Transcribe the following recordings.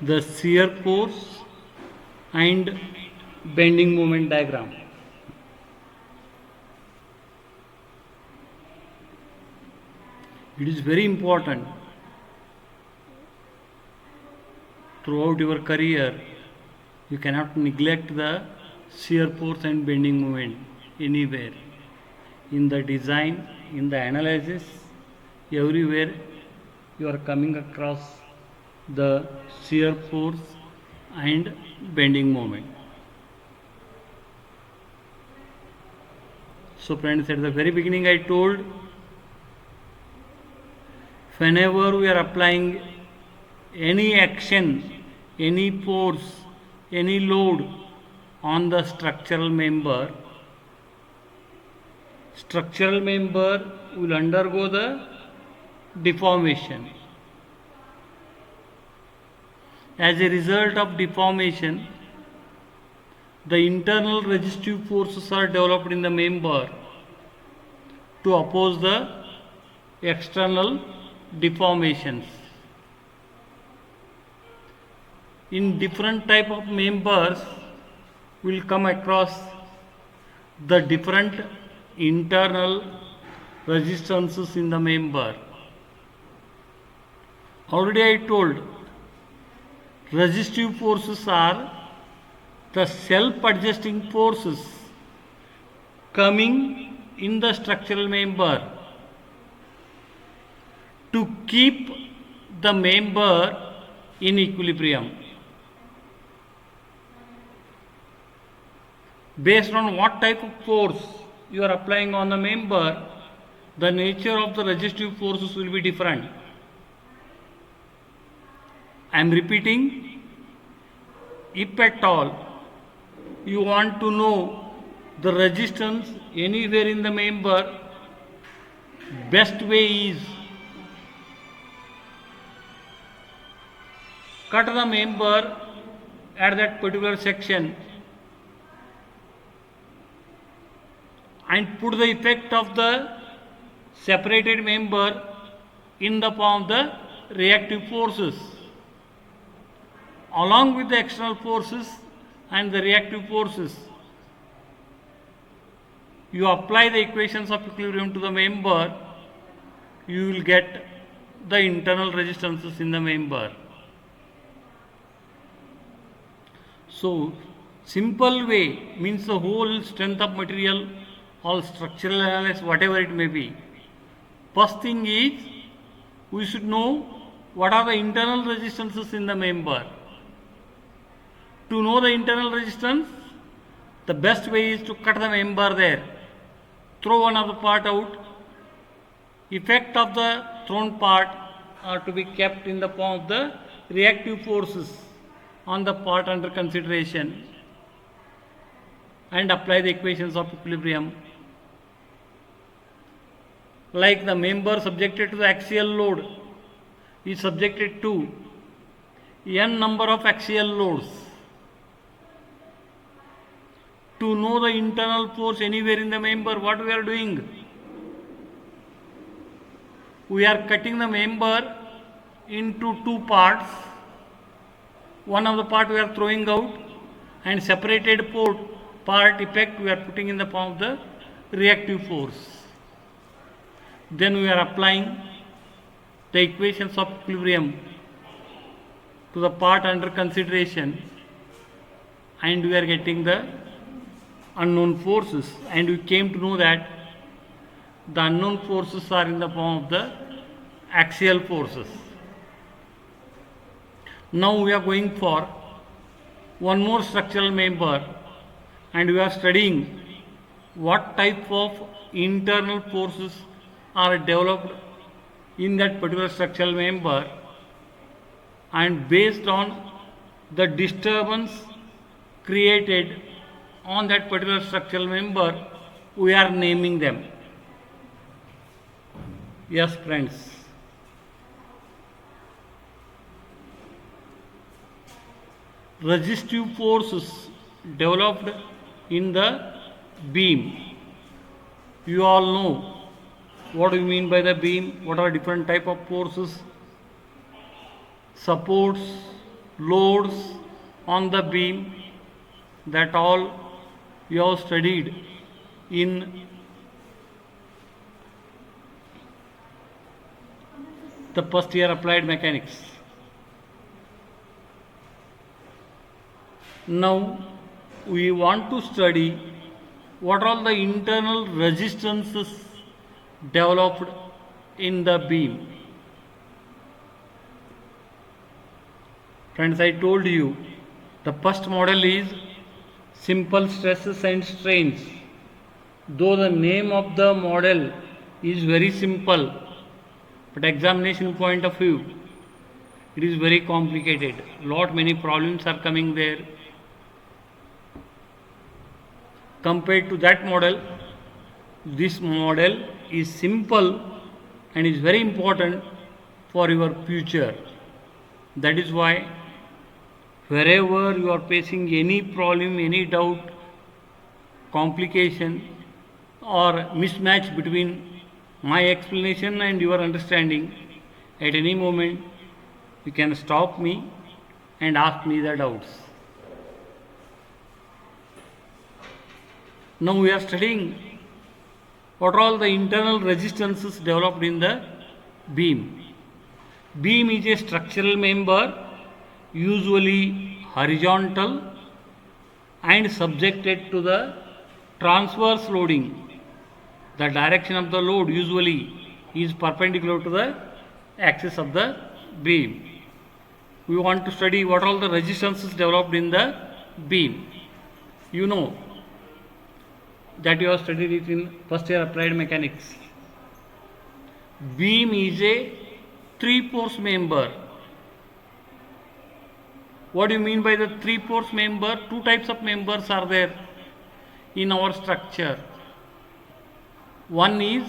the shear force and bending moment diagram. It is very important throughout your career. You cannot neglect the shear force and bending moment anywhere. In the design, in the analysis, everywhere you are coming across the shear force and bending moment. So friends, at the very beginning I told, whenever we are applying any action, any force, any load on the structural member will undergo the deformation. As a result of deformation, the internal resistive forces are developed in the member to oppose the external deformations. In different type of members, we will come across the different internal resistances in the member. Already I told, resistive forces are the self-adjusting forces coming in the structural member to keep the member in equilibrium. Based on what type of force you are applying on the member, the nature of the resistive forces will be different. I am repeating, if at all you want to know the resistance anywhere in the member, best way is cut the member at that particular section and put the effect of the separated member in the form of the reactive forces. Along with the external forces and the reactive forces, you apply the equations of equilibrium to the member, you will get the internal resistances in the member. So, simple way means the whole strength of material or structural analysis, whatever it may be. First thing is, we should know what are the internal resistances in the member. To know the internal resistance, the best way is to cut the member there. Throw one of the part out. Effect of the thrown part are to be kept in the form of the reactive forces on the part under consideration, and apply the equations of equilibrium. Like the member subjected to the axial load is subjected to n number of axial loads. To know the internal force anywhere in the member, what we are doing? We are cutting the member into two parts. One of the part we are throwing out, and separated part effect we are putting in the form of the reactive force. Then we are applying the equations of equilibrium to the part under consideration, and we are getting the unknown forces, and we came to know that the unknown forces are in the form of the axial forces. Now we are going for one more structural member, and we are studying what type of internal forces are developed in that particular structural member, and based on the disturbance created on that particular structural member, we are naming them. Yes, friends. Resistive forces developed in the beam. You all know what we mean by the beam, what are different type of forces, supports, loads on the beam, that all you have studied in the first year applied mechanics. Now we want to study what are all the internal resistances developed in the beam. Friends, I told you the first model is simple stresses and strains. Though the name of the model is very simple, but examination point of view, it is very complicated. Lot many problems are coming there. Compared to that model, this model is simple and is very important for your future. That is why wherever you are facing any problem, any doubt, complication or mismatch between my explanation and your understanding, at any moment you can stop me and ask me the doubts. Now we are studying what are all the internal resistances developed in the beam. Beam is a structural member, usually horizontal and subjected to the transverse loading. The direction of the load usually is perpendicular to the axis of the beam. We want to study what are all the resistances developed in the beam. You know that you have studied it in first year applied mechanics. Beam is a three-force member. What do you mean by the three-force member? Two types of members are there in our structure. One is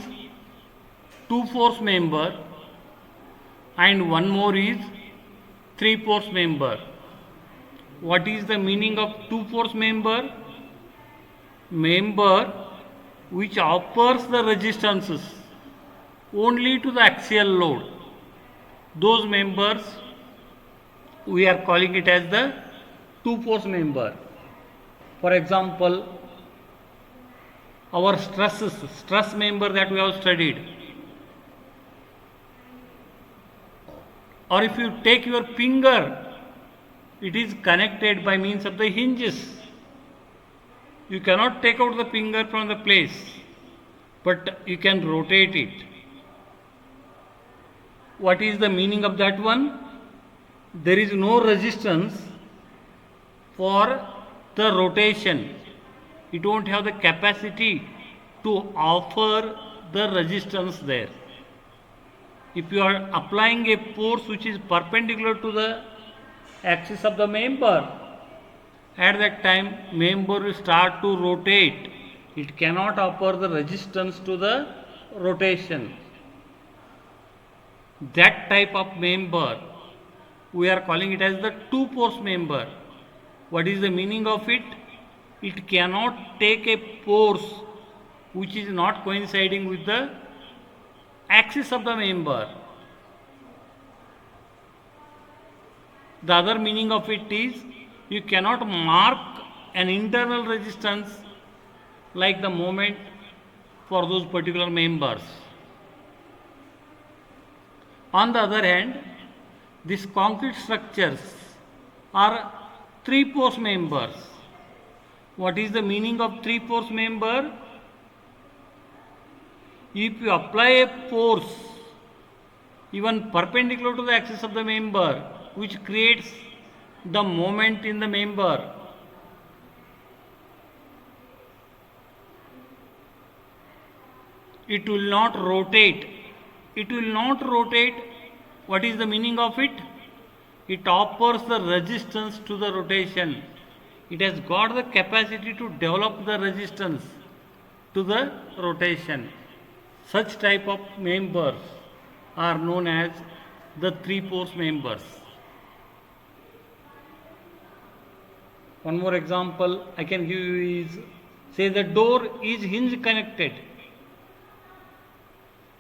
two-force member and one more is three-force member. What is the meaning of two-force member? Member which offers the resistances only to the axial load. Those members we are calling it as the two-force member. For example, our stress member that we have studied, or if you take your finger, it is connected by means of the hinges. You cannot take out the finger from the place, but you can rotate it. What is the meaning of that one? There is no resistance for the rotation. It won't have the capacity to offer the resistance there. If you are applying a force which is perpendicular to the axis of the member, at that time member will start to rotate. It cannot offer the resistance to the rotation. That type of member we are calling it as the two-force member. What is the meaning of it? It cannot take a force which is not coinciding with the axis of the member. The other meaning of it is you cannot mark an internal resistance like the moment for those particular members. On the other hand, these concrete structures are three-force members. What is the meaning of three-force member? If you apply a force even perpendicular to the axis of the member, which creates the moment in the member, it will not rotate. It will not rotate. What is the meaning of it? It offers the resistance to the rotation. It has got the capacity to develop the resistance to the rotation. Such type of members are known as the three-force members. One more example I can give you is, say the door is hinge connected.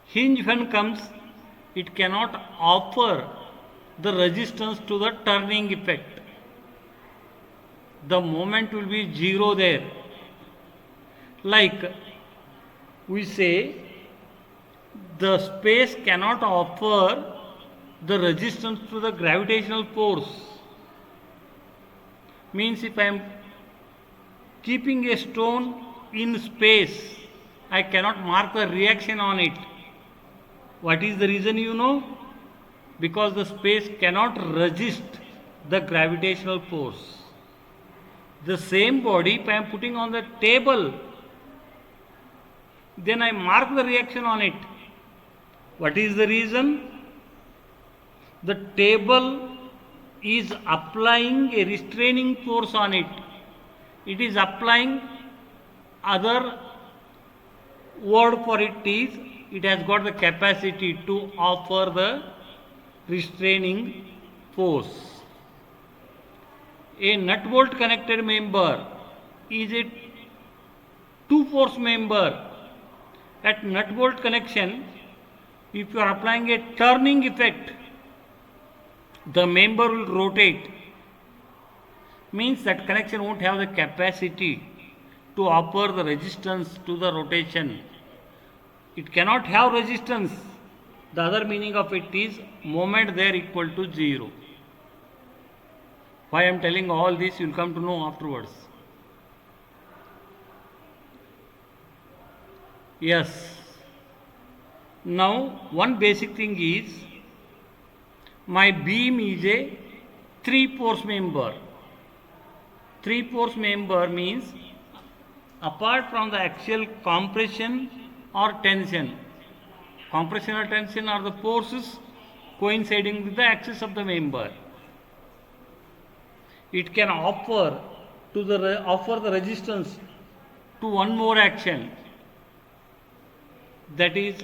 Hinge when comes, it cannot offer the resistance to the turning effect. The moment will be zero there. Like we say, the space cannot offer the resistance to the gravitational force. Means if I am keeping a stone in space, I cannot mark the reaction on it. What is the reason, you know? Because the space cannot resist the gravitational force. The same body, if I am putting on the table, then I mark the reaction on it. What is the reason? The table is applying a restraining force on it. It is applying, other word for it is, it has got the capacity to offer the restraining force. A nut bolt connected member is a two force member. At nut bolt connection, if you are applying a turning effect, the member will rotate. Means that connection won't have the capacity to offer the resistance to the rotation. It cannot have resistance. The other meaning of it is moment there equal to zero. Why I am telling all this, you will come to know afterwards. Yes. Now, one basic thing is, my beam is a three force member. Three force member means, apart from the axial compression or tension, compression or tension are the forces coinciding with the axis of the member. It can offer the resistance to one more action, that is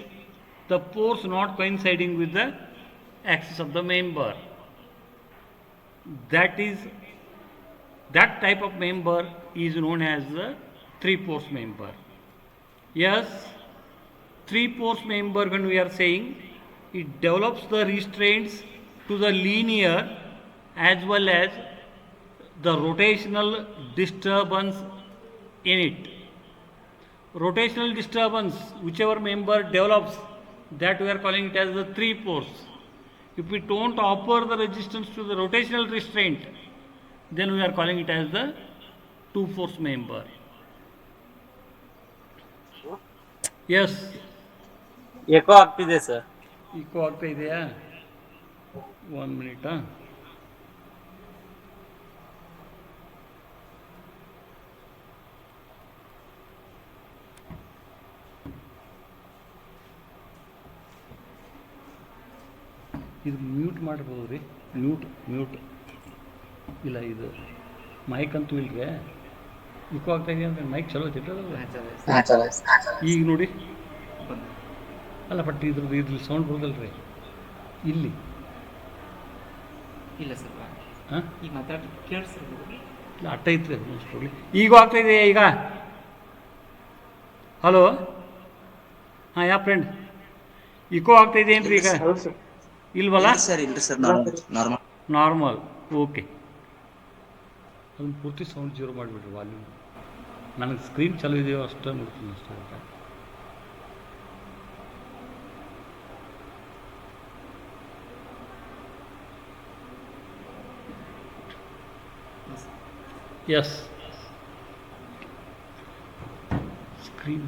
the force not coinciding with the axis of the member. That type of member is known as the three force member. Yes, three force member, when we are saying, it develops the restraints to the linear as well as the rotational disturbance in it. Rotational disturbance, whichever member develops, that we are calling it as the three force. If we don't offer the resistance to the rotational restraint, then we are calling it as the two force member. Yes. Eco ಆಗ್ತಿದೆ sir. Eco ಆಗ್ತಾ ಇದೆಯಾ? 1 minute. ಇದು mute ಮಾಡ್ಬೋದು ರೀ. Mute ಇಲ್ಲ, ಇದು mic ಅಂತೂ ಇಲ್ರಿ. ಇಕೋ ಆಗ್ತಾ ಇದೆಯಾ ಅಂದರೆ ಮೈಕ್ ಚಲೋ ಐತಿಲ್ಲ ಈಗ ನೋಡಿ. ಅಲ್ಲ, ಬಟ್ ಇದ್ರಲ್ಲಿ ಸೌಂಡ್ ಬರೋದಲ್ರಿ ಇಲ್ಲಿ. ಇಲ್ಲ ಸರ್, ಹಾಂ, ಈಗ ಮಾತಾಡಿ ಕೇಳಿಸ್ತಿರ್ಬೋದು. ಇಲ್ಲ, ಅಟ್ಟ ಐತ್ರಿ ಅದು ನೋಡ್ರಿ. ಈಗ ಆಗ್ತಾ ಇದೆಯಾ ಈಗ? ಹಲೋ, ಹಾಂ, ಯಾ ಫ್ರೆಂಡ್, ಇಕೋ ಆಗ್ತಾ ಇದೆ ಏನ್ರಿ ಈಗ? ಇಲ್ವಲ್ಲ ಸರ್, ಇಲ್ಲ ಸರ್, ನಾರ್ಮಲ್. ಓಕೆ, ಅದನ್ನು ಪೂರ್ತಿ ಸೌಂಡ್ ಜೀರೋ ಮಾಡಿಬಿಡ್ರಿ ವಾಲ್ಯೂಮ್. ನನಗೆ ಸ್ಕ್ರೀನ್ ಚಾಲೂ ಇದೆಯೋ ಅಷ್ಟೇ ನೋಡ್ತೀನಿ ಅಷ್ಟೇ. Yes, screen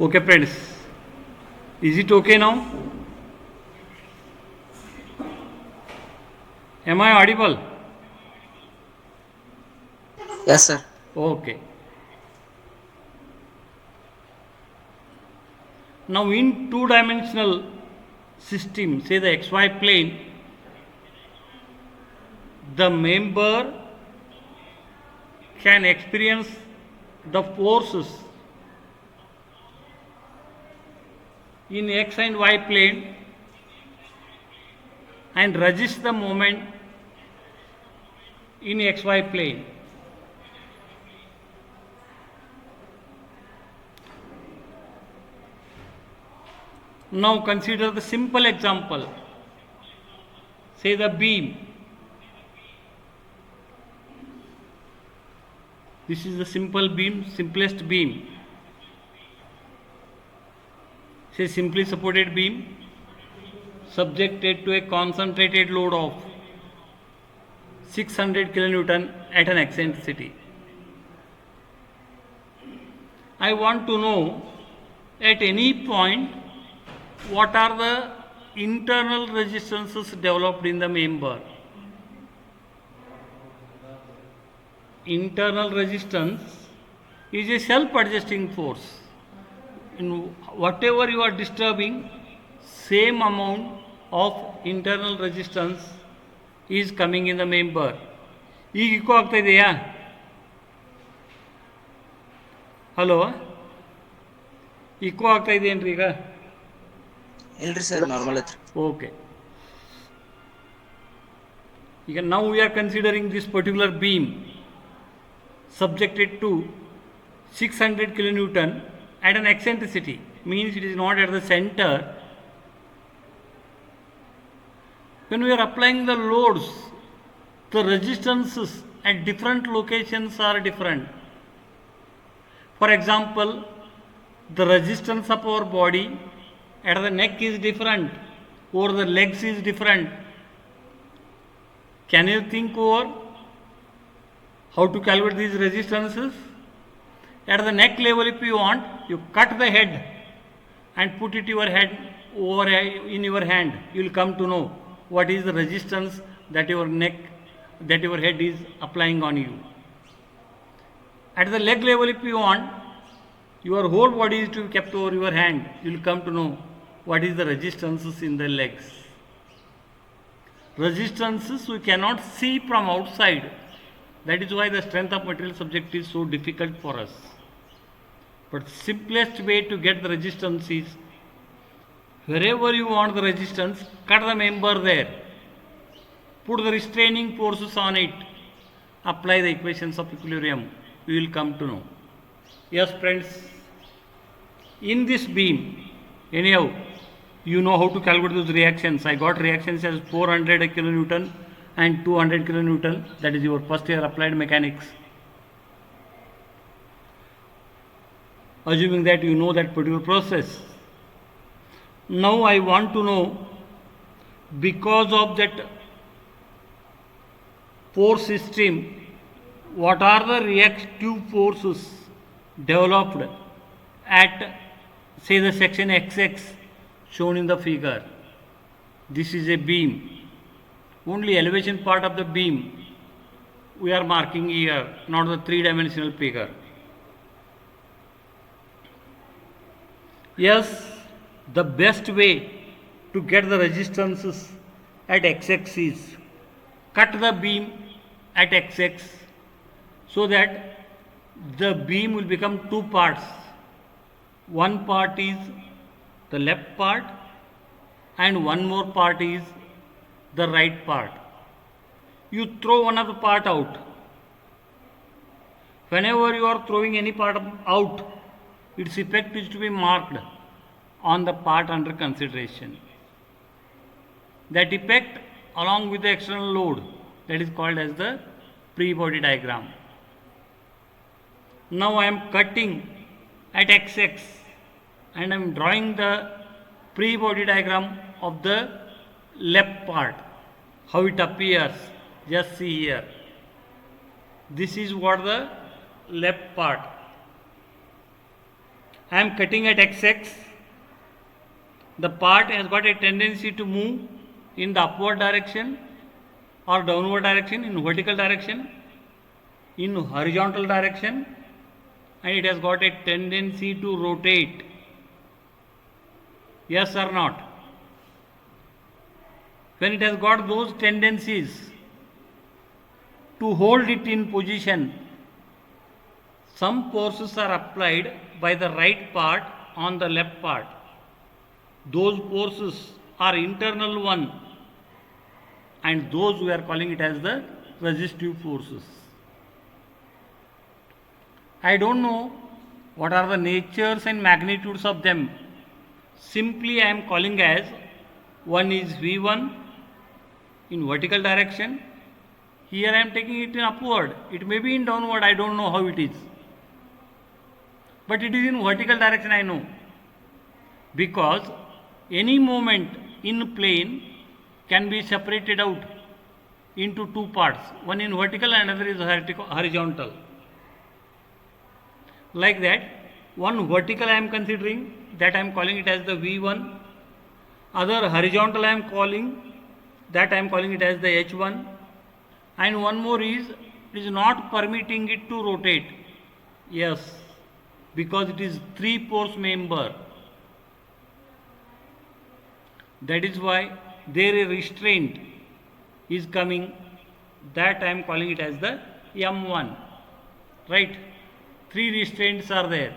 Okay friends, is it okay now? Am I audible? Yes, sir. Okay. Now in two-dimensional system, say the XY plane, the member can experience the forces in X and Y plane and resist the moment in XY plane. Now consider the simple example. Say the beam. This is the simple beam, simplest beam. Say simply supported beam subjected to a concentrated load of 600 kilonewton at an eccentricity. I want to know at any point what are the internal resistances developed in the member. Internal resistance is a self-adjusting force. In whatever you are disturbing, same amount of internal resistance is coming in the member. ಈಗ eco ಆಗ್ತಾ ಇದೆಯಾ? Hello, eco ಆಗ್ತಾ ಇದೆಯೇನ್ರಿ ಈಗ? ಇಲ್ರಿ sir, normal ಐತ್ರಿ. Okay. Now we are considering this particular beam subjected to 600 kilonewton at an eccentricity, means it is not at the center. When we are applying the loads, the resistances at different locations are different. For example, the resistance of our body at the neck is different, or the legs is different. Can you think over how to calculate these resistances? At the neck level, if you want, you cut the head and put it your head over in your hand. You will come to know what is the resistance that your head is applying on you. At the leg level, if you want, your whole body is to be kept over your hand. You will come to know what is the resistances in the legs. Resistances we cannot see from outside. That is why the strength of material subject is so difficult for us. But simplest way to get the resistance is, wherever you want the resistance, cut the member there. Put the restraining forces on it. Apply the equations of equilibrium. You will come to know. Yes, friends. In this beam, anyhow, you know how to calculate those reactions. I got reactions as 400 kilonewton and 200 kilonewton. That is your first year applied mechanics. Assuming that you know that particular process. Now I want to know, because of that force system, what are the reactive forces developed at, say, the section XX shown in the figure. This is a beam. Only elevation part of the beam we are marking here, not the three-dimensional figure. Yes, the best way to get the resistances at XX is cut the beam at XX so that the beam will become two parts. One part is the left part and one more part is the right part. You throw one of the part out. Whenever you are throwing any part out, its effect is to be marked on the part under consideration. That effect along with the external load, that is called as the free body diagram. Now I am cutting at XX and I am drawing the free body diagram of the left part. How it appears, just see here. This is what the left part. I am cutting at XX. The part has got a tendency to move in the upward direction or downward direction, in vertical direction. in horizontal direction and it has got a tendency to rotate. Yes or not? When it has got those tendencies to hold it in position, some forces are applied by the right part on the left part. Those forces are internal one and those we are calling it as the resistive forces. I don't know what are the natures and magnitudes of them. Simply I am calling as one is V1 in vertical direction. Here I am taking it in upward. It may be in downward, I don't know how it is. But it is in vertical direction, I know. Because any moment in plane can be separated out into two parts. One in vertical and another is horizontal. Like that, one vertical I am considering, that I am calling it as the V1. Other horizontal I am calling, that I am calling it as the H1. And one more is, it is not permitting it to rotate. Yes, because it is 3-pore member. That is why there a restraint is coming, that I am calling it as the M1. Right? 3 restraints are there.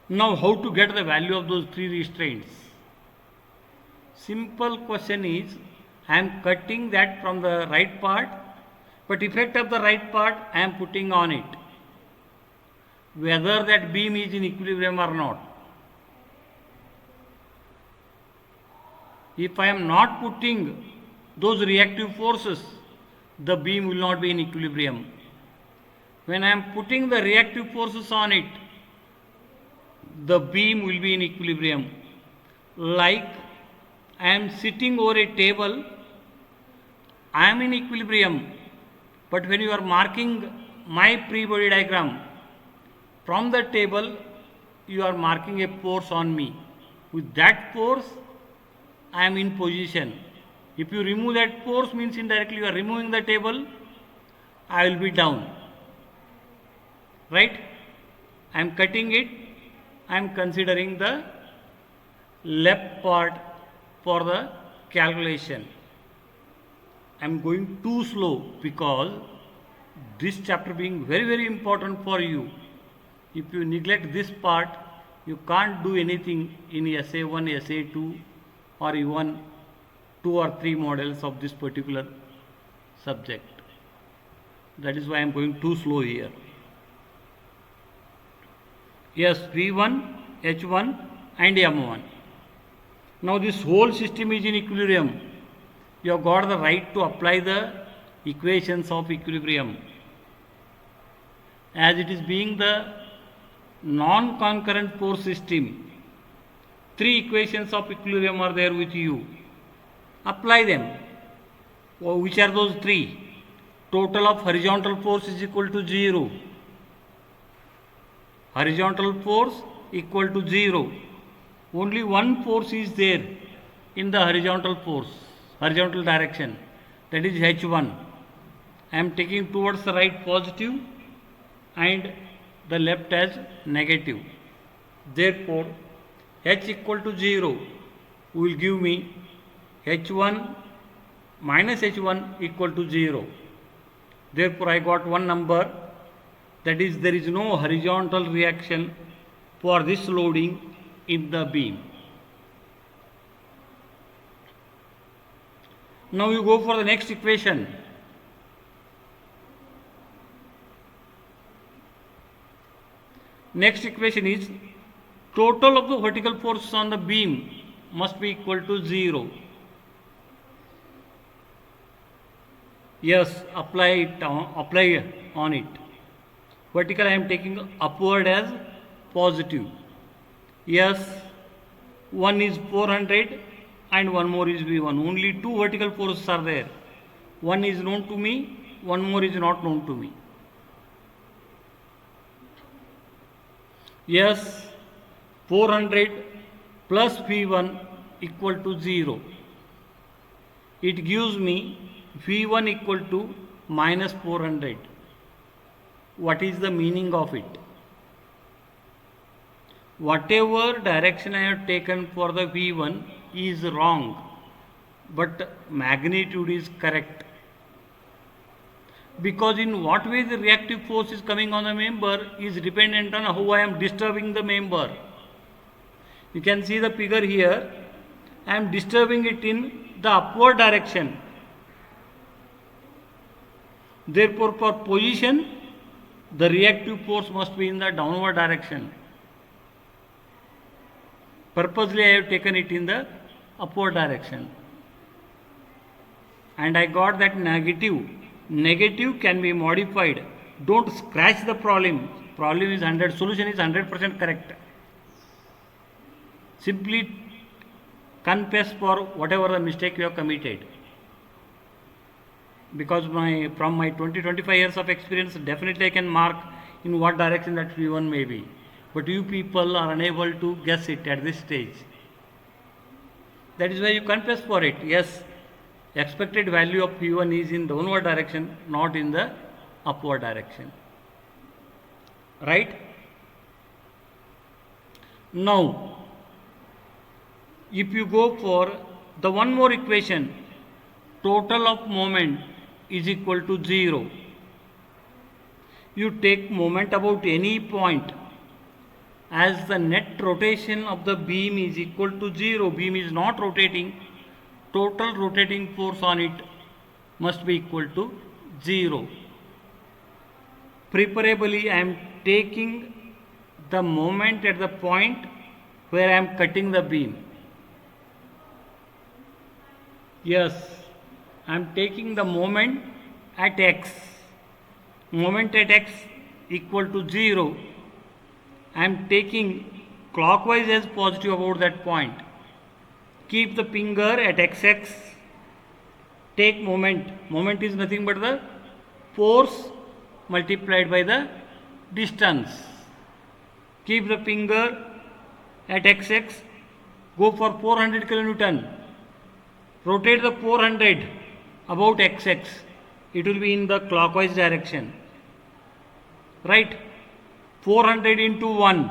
Now how to get the value of those 3 restraints? Simple question is, I am cutting that from the right part, but effect of the right part I am putting on it, whether that beam is in equilibrium or not. If I am not putting those reactive forces, the beam will not be in equilibrium. When I am putting the reactive forces on it, the beam will be in equilibrium. Like I am sitting over a table, I am in equilibrium. But when you are marking my pre-body diagram, from the table you are marking a force on me. With that force, I am in position. If you remove that force, means indirectly you are removing the table, I will be down. Right? I am cutting it, I am considering the left part for the calculation. I am going too slow because this chapter being very important for you. If you neglect this part, you can't do anything in SA1, SA2 or even 2 or 3 models of this particular subject. That is why I am going too slow here. Yes, V1, H1 and M1. Now this whole system is in equilibrium. You have got the right to apply the equations of equilibrium. As it is being the non-concurrent force system, 3 equations of equilibrium are there with you. Apply them. Which are those 3? Total of horizontal force is equal to 0. Horizontal force equal to 0. Only one force is there in the horizontal direction, that is H1. I am taking towards the right positive and the left as negative. Therefore, H equal to 0 will give me H1 minus H1 equal to 0. Therefore, I got one number, that is there is no horizontal reaction for this loading in the beam. Now you go for the next equation. Next equation is total of the vertical force on the beam must be equal to 0. Yes, apply on it. Vertical I am taking upward as positive. Yes, one is 400 and one more is V1. Only 2 vertical forces are there. One is known to me, one more is not known to me. Yes, 400 plus V1 equal to 0. It gives me V1 equal to minus 400. What is the meaning of it? Whatever direction I have taken for the V1 is wrong, but magnitude is correct. Because in what way the reactive force is coming on the member is dependent on how I am disturbing the member. You can see the figure here. I am disturbing it in the upward direction. Therefore, for position, the reactive force must be in the downward direction. Purposely, I have taken it in the upward direction. And I got that negative. Negative can be modified. Don't scratch the problem. Problem is 100. Solution is 100% correct. Simply confess for whatever the mistake you have committed. Because from my 20-25 years of experience, definitely I can mark in what direction that V1 may be. But you people are unable to guess it at this stage. That is why you confess for it. Yes, expected value of V1 is in downward direction, not in the upward direction. Right? Now, if you go for the one more equation, total of moment is equal to 0. You take moment about any point as the net rotation of the beam is equal to 0. Beam is not rotating. Total rotating force on it must be equal to 0. Preferably, I am taking the moment at the point where I am cutting the beam. Yes, I am taking the moment at x. Moment at x equal to 0. I am taking clockwise as positive about that point. Keep the finger at xx. Take moment. Moment is nothing but the force multiplied by the distance. Keep the finger at xx. Go for 400 kilonewton. Rotate the 400 about xx. It will be in the clockwise direction. Right? 400 into 1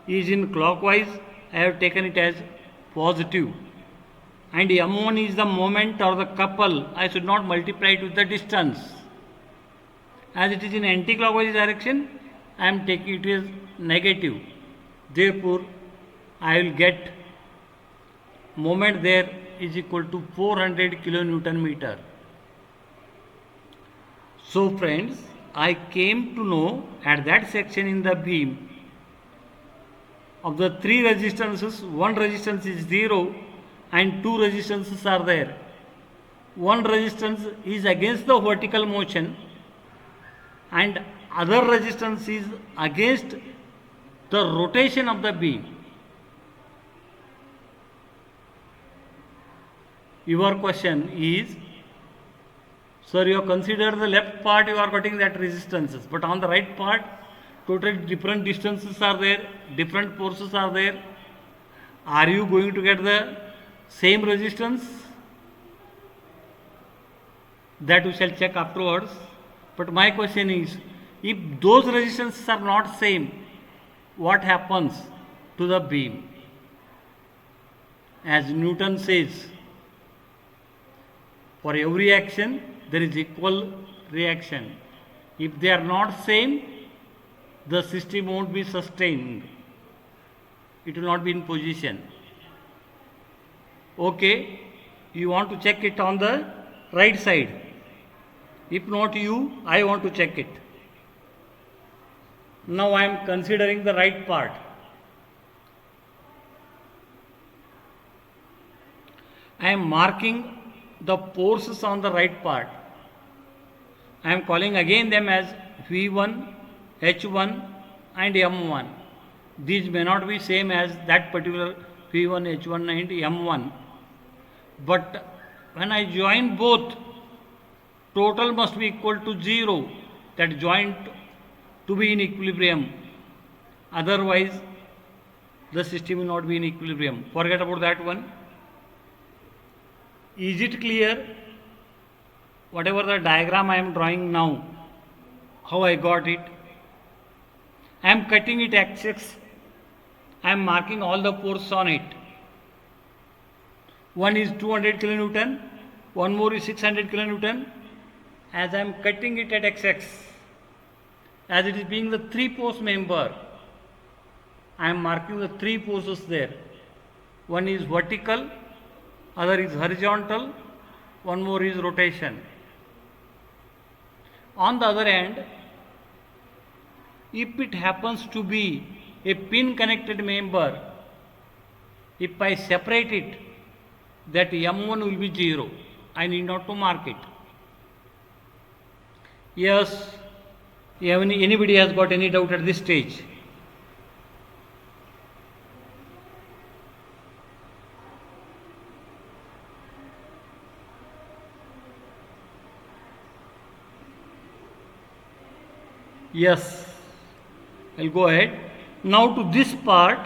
is in clockwise. I have taken it as positive. And m1 is the moment or the couple. I should not multiply it with the distance. As it is in anti-clockwise direction, I am taking it as negative. Therefore, I will get moment there is equal to 400 kilonewton meter. So friends, I came to know at that section in the beam of the 3 resistances, one resistance is 0 and 2 resistances are there. One resistance is against the vertical motion and other resistance is against the rotation of the beam. Your question is, sir, you have considered the left part, you are getting that resistances, but on the right part, totally different distances are there, different forces are there. Are you going to get the same resistance? That we shall check afterwards. But my question is, if those resistances are not same, what happens to the beam? As Newton says, for every action there is equal reaction. If they are not same, the system won't be sustained. It will not be in position. Okay, you want to check it on the right side. If not you, I want to check it. Now I am considering the right part. I am marking the forces on the right part. I am calling again them as V1, H1 and M1. These may not be same as that particular V1, H1 and M1. But when I join both, total must be equal to 0. That joint to be in equilibrium. Otherwise, the system will not be in equilibrium. Forget about that one. Is it clear? whatever the diagram I am drawing now, how I got it. I am cutting it axis. I am marking all the forces on it. One is 200 kilonewton, one more is 600 kilonewton. As I am cutting it at x-axis, as it is being the 3-force member, I am marking the 3 forces there. One is vertical, other is horizontal, one more is rotation. On the other hand, if it happens to be a pin connected member, if I separate it, that M1 will be 0. I need not to mark it. Yes, anybody has got any doubt at this stage? Yes, I'll go ahead. Now to this part,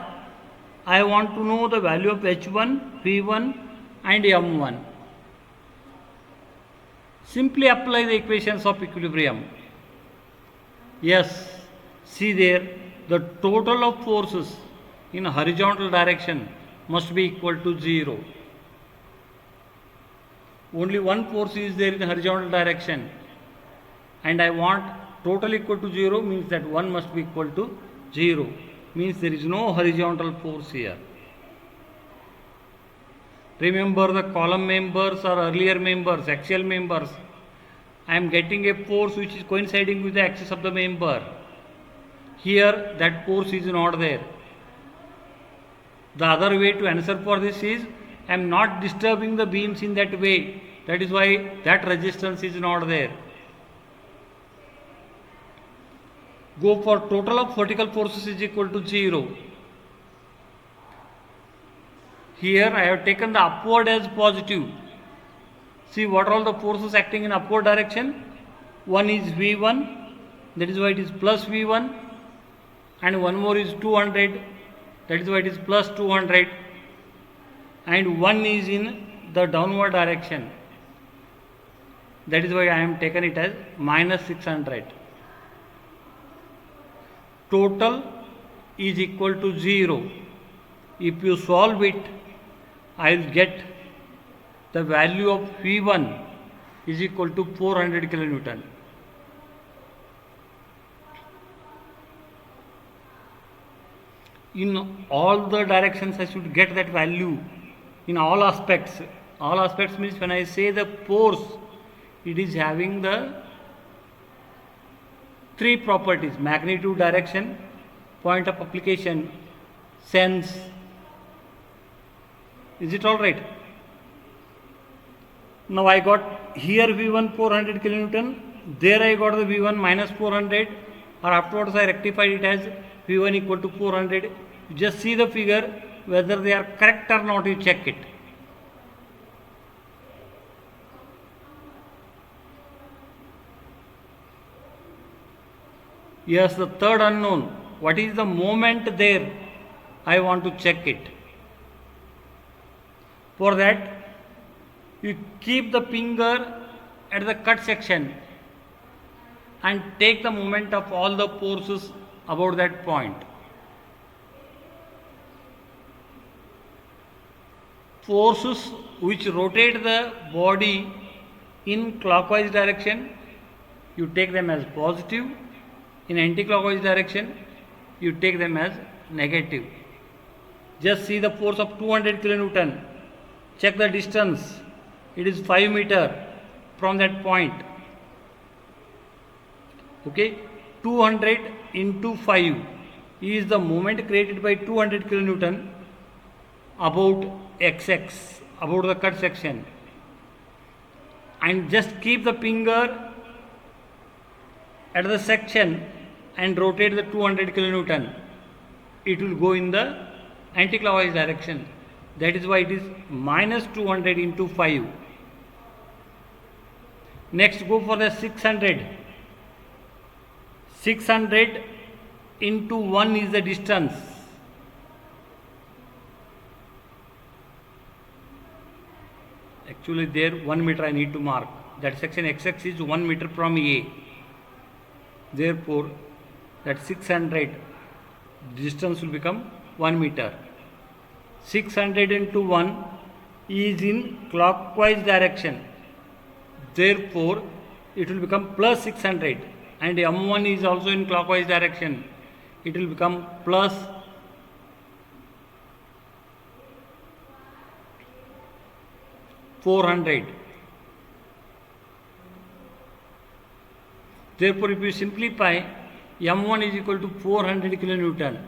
I want to know the value of H1, V1 and M1. Simply apply the equations of equilibrium. Yes, see there, the total of forces in a horizontal direction must be equal to 0. Only one force is there in the horizontal direction, and I want total equal to 0, means that 1 must be equal to 0, means there is no horizontal force here. Remember, the column members or earlier members, axial members, I am getting a force which is coinciding with the axis of the member. Here that force is not there. The other way to answer for this is, I am not disturbing the beams in that way. That is why that resistance is not there. Go for total of vertical forces is equal to 0. Here I have taken the upward as positive. See what are all the forces acting in upward direction? One is V1, that is why it is plus V1, and one more is 200, that is why it is plus 200, and one is in the downward direction, that is why I am taken it as minus 600. Total is equal to 0. If you solve it, I will get the value of V1 is equal to 400 kilonewton. In all the directions I should get that value in all aspects. All aspects means when I say the force, it is having the 3 properties: magnitude, direction, point of application, sense. Is it all right? Now I got here V1 400 kilonewton, there I got the V1 minus 400, or afterwards I rectified it as V1 equal to 400. You just see the figure, whether they are correct or not, you check it. Yes, the third unknown. What is the moment there? I want to check it. For that, you keep the finger at the cut section and take the moment of all the forces about that point. Forces which rotate the body in clockwise direction, you take them as positive. In anti-clockwise direction, you take them as negative. Just see the force of 200 kilonewton. Check the distance. It is 5 meters from that point. Okay, 200 into 5 is the moment created by 200 kilonewton about XX, about the cut section. And just keep the finger at the section and rotate the 200 kilonewton. It will go in the anti-clockwise direction. That is why it is minus 200 into 5. Next, go for the 600. 600 into 1 is the distance. Actually there 1 meter I need to mark. that section XX is 1 meter from A. Therefore, that 600 distance will become 1 meter. 600 into 1 is in clockwise direction. Therefore, it will become plus 600, and M1 is also in clockwise direction. It will become plus 400. Therefore, if you simplify, M1 is equal to 400 kilonewton.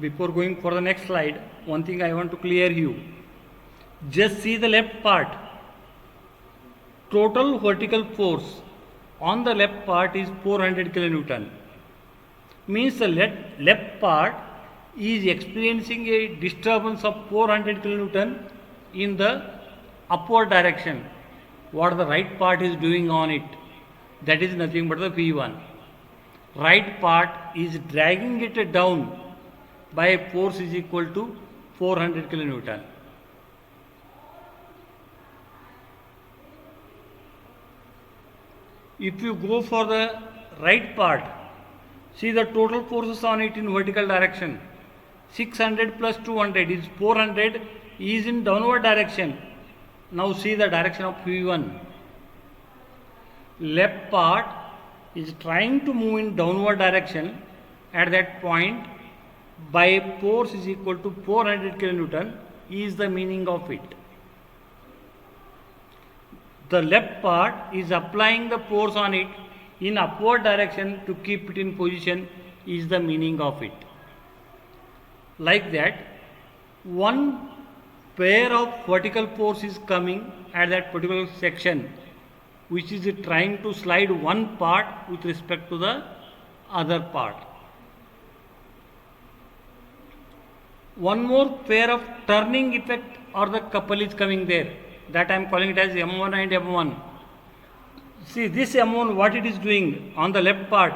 Before going for the next slide, one thing I want to clear you. Just see the left part. Total vertical force on the left part is 400 kilonewton. Means the left part is experiencing a disturbance of 400 kilonewton in the upward direction. What the right part is doing on it, that is nothing but the V1. Right part is dragging it down by a force is equal to 400 kilonewton. If you go for the right part, see the total forces on it in vertical direction. 600 plus 200 is 400 is in downward direction. Now see the direction of V1. Left part is trying to move in downward direction. At that point, by a force is equal to 400 kilonewton is the meaning of it. The left part is applying the force on it in upward direction to keep it in position is the meaning of it. Like that, one pair of vertical force is coming at that particular section, which is trying to slide one part with respect to the other part. One more pair of turning effect or the couple is coming there, that I am calling it as M1 and M1. See this M1, what it is doing on the left part,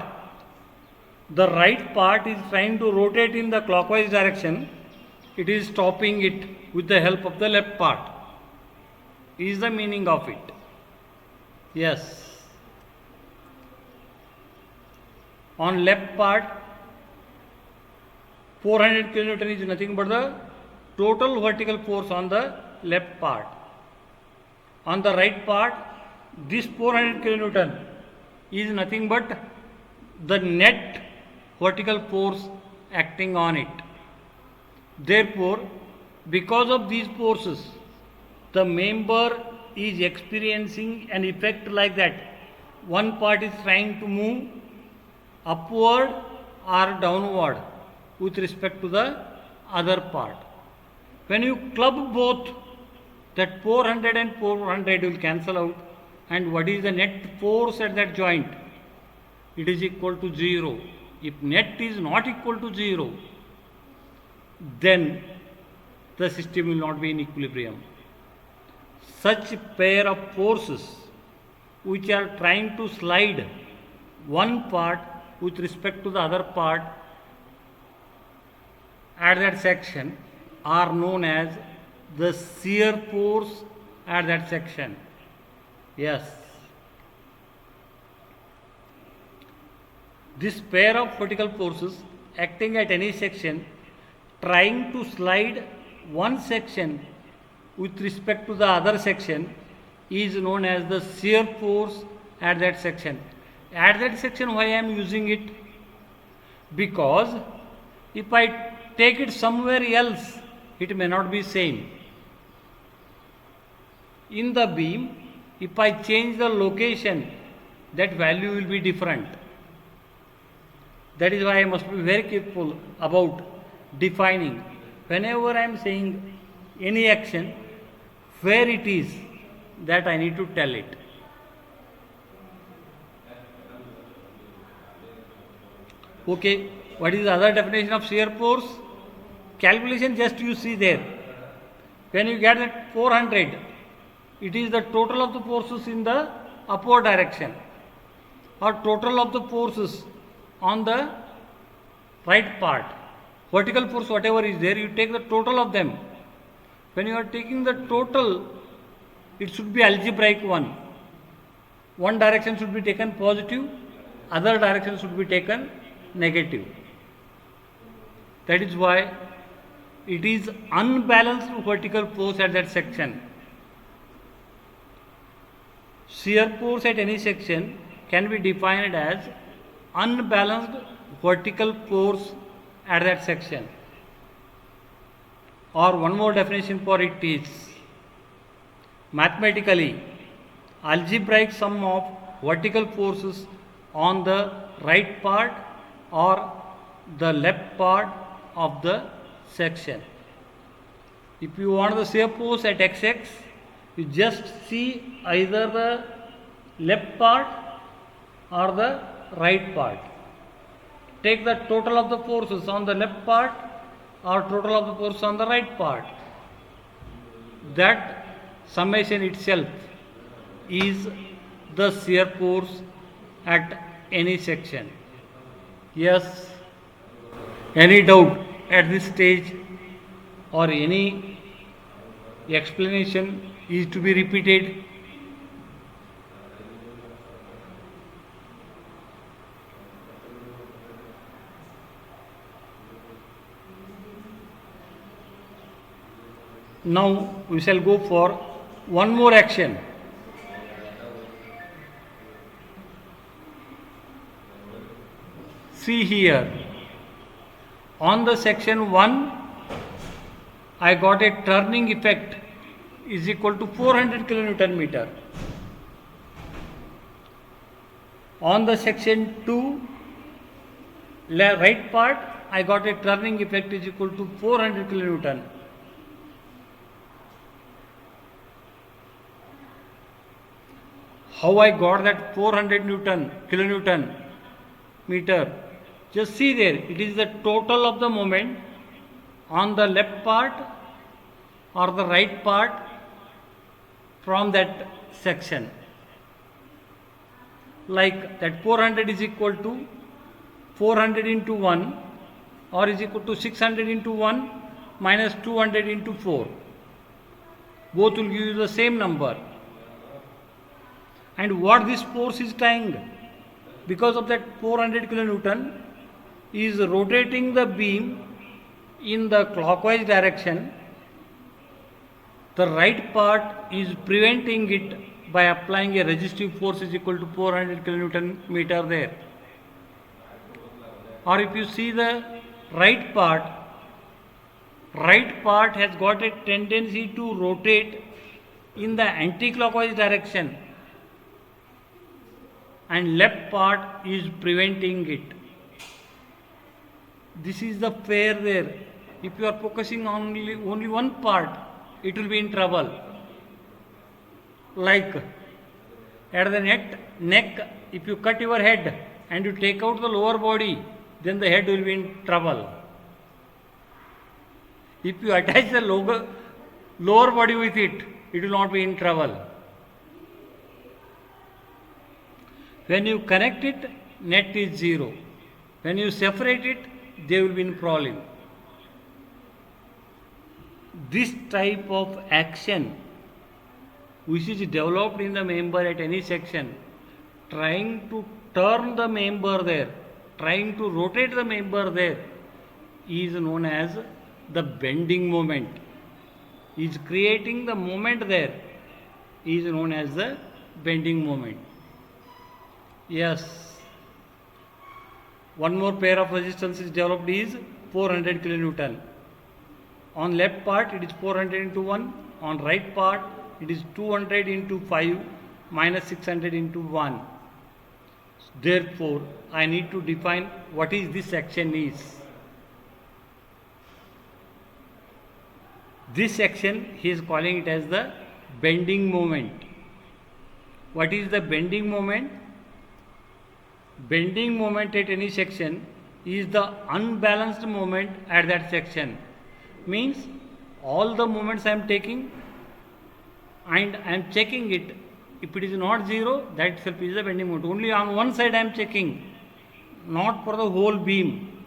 the right part is trying to rotate in the clockwise direction. It is stopping it with the help of the left part. Is the meaning of it. Yes. On left part, 400 kilonewton is nothing but the total vertical force on the left part. On the right part, this 400 kilonewton is nothing but the net vertical force acting on it. Therefore, because of these forces, the member is experiencing an effect like that. One part is trying to move upward or downward with respect to the other part. When you club both, that 400 and 400 will cancel out, and what is the net force at that joint? It is equal to 0. If net is not equal to 0, then the system will not be in equilibrium. Such pair of forces which are trying to slide one part with respect to the other part at that section are known as the shear force at that section. Yes. This pair of vertical forces acting at any section trying to slide one section with respect to the other section is known as the shear force at that section. At that section, why I am using it? Because if I take it somewhere else, it may not be same. In the beam, if I change the location, that value will be different. That is why I must be very careful about defining. Whenever I am saying any action, where it is, that I need to tell it. Okay, what is the other definition of shear force? Calculation just you see there. When you get that 400, it is the total of the forces in the upward direction, or total of the forces on the right part. Vertical force whatever is there, you take the total of them. When you are taking the total, it should be algebraic one. One direction should be taken positive, other direction should be taken negative. That is why it is unbalanced vertical force at that section. Shear force at any section can be defined as unbalanced vertical force at that section. Or one more definition for it is mathematically algebraic sum of vertical forces on the right part or the left part of the section. If you want the shear force at xx, you just see either the left part or the right part. Take the total of the forces on the left part or total of the forces on the right part. That summation itself is the shear force at any section. Yes, any doubt at this stage or any explanation is to be repeated? Now we shall go for one more action. See here, on the section 1, I got a turning effect is equal to 400 kilonewton meter. On the section 2, right part, I got a turning effect is equal to 400 kilonewton. How I got that 400 kilonewton meter? Just see there, it is the total of the moment on the left part or the right part from that section. Like that 400 is equal to 400 into 1 or is equal to 600 into 1 minus 200 into 4. Both will give you the same number. And what this force is trying? Because of that 400 kilonewton is rotating the beam in the clockwise direction. The right part is preventing it by applying a resistive force is equal to 400 kilonewton meter there. Or if you see the right part has got a tendency to rotate in the anti-clockwise direction and left part is preventing it. This is the fair there. If you are focusing on only one part, it will be in trouble. Like at the neck, if you cut your head and you take out the lower body, then the head will be in trouble. If you attach the lower body with it, it will not be in trouble. When you connect it, net is 0. When you separate it, they will be in problem. This type of action which is developed in the member at any section, trying to turn the member there, trying to rotate the member there, is known as the bending moment. Is creating the moment there is known as the bending moment. Yes. One more pair of resistance is developed is 400 kilonewton. On left part it is 400 into 1. On right part it is 200 into 5 minus 600 into 1. Therefore, I need to define what is this action is. This action he is calling it as the bending moment. What is the bending moment? Bending moment at any section is the unbalanced moment at that section. Means all the moments I am taking and I am checking it. If it is not 0, that itself is the bending moment. Only on one side I am checking, not for the whole beam.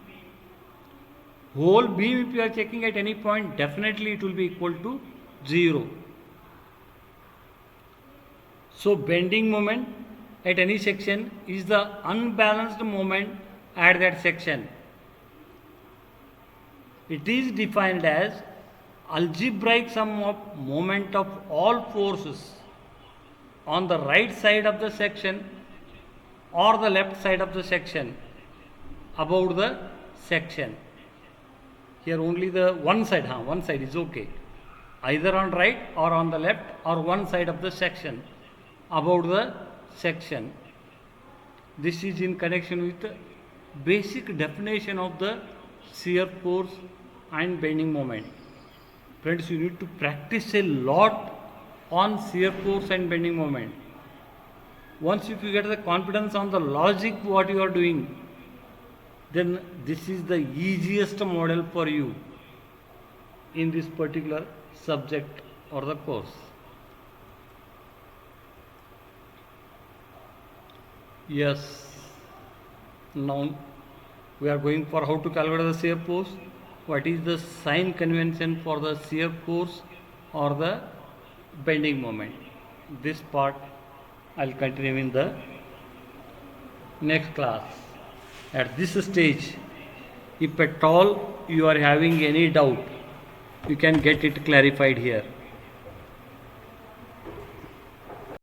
Whole beam if you are checking at any point, definitely it will be equal to 0. So bending moment at any section is the unbalanced moment at that section. It is defined as algebraic sum of moment of all forces on the right side of the section or the left side of the section about the section. Here only the one side is okay. Either on right or on the left or one side of the section about the section. This is in connection with the basic definition of the shear force and bending moment. Friends, you need to practice a lot on shear force and bending moment. Once if you get the confidence on the logic what you are doing, then this is the easiest model for you in this particular subject or the course. Yes, now we are going for how to calculate the shear force. What is the sign convention for the shear force or the bending moment? This part I'll continue in the next class. At this stage, if at all you are having any doubt, you can get it clarified here.